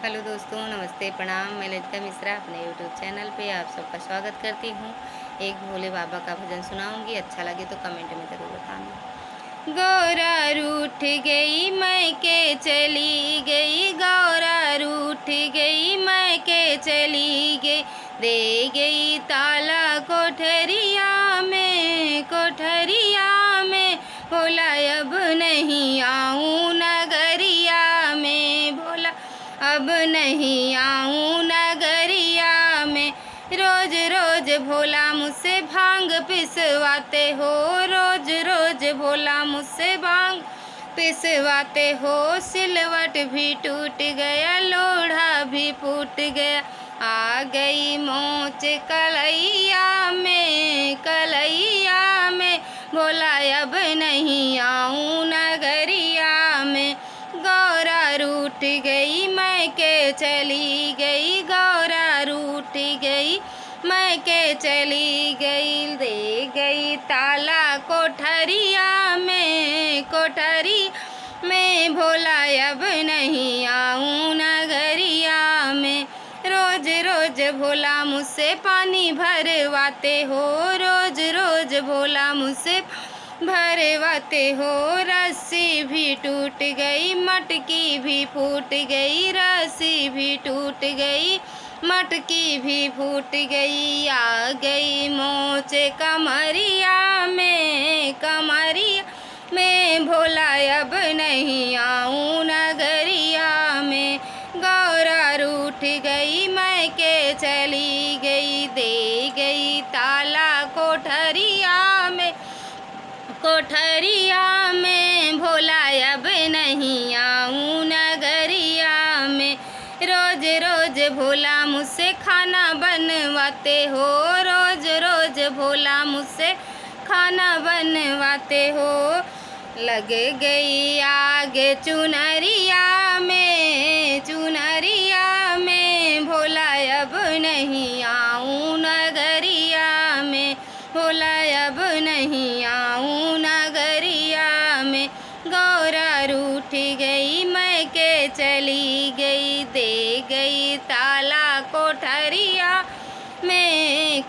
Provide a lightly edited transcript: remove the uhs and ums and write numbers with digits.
Hello दोस्तों, नमस्ते, प्रणाम। मैं ललिता मिश्रा अपने यूट्यूब चैनल पे आप सबका स्वागत करती हूँ। एक भोले बाबा का भजन सुनाऊंगी, अच्छा लगे तो कमेंट में ज़रूर बताना। गौरा रूठ गई मैके चली गई, गौरा रूठ गई मैके चली गई, दे गई ताला कोठरिया में भोला अब नहीं आऊँ नगरिया में, भोला अब नहीं आऊँ नगरिया में। रोज रोज भोला मुझसे भांग पिसवाते हो, रोज रोज भोला मुझसे भांग पिसवाते हो। सिलवट भी टूट गया, लोढ़ा भी फूट गया, आ गई मोच कलैया में भोला अब नहीं आऊँ नगरिया में। गौरा रूठ गई मैके चली गई, गौरा रूठ गई मैके चली गई, दे गई ताला कोठरिया में भोला अब नहीं आऊँ नगरिया में। रोज रोज भोला मुझसे पानी भरवाते हो, रोज रोज भोला मुझसे भरवाते हो। रस्सी भी टूट गई, मटकी भी फूट गई, रस्सी भी टूट गई, मटकी भी फूट गई, आ गई मोच कमरिया में भोला अब नहीं आऊँ नगरिया में। गौरा रूठ गई मैके चली गई, दे गई ताला कोठरिया में भोला अब नहीं आऊँ नगरिया में। रोज रोज भोला मुझसे खाना बनवाते हो, रोज रोज भोला मुझसे खाना बनवाते हो। लग गई आग चुनरिया में भोला अब नहीं आऊँ नगरिया में, भोला अब नहीं आऊँ नगरिया में। गौरा रूठ गई मैके चली गई, दे गई ताला कोठरिया में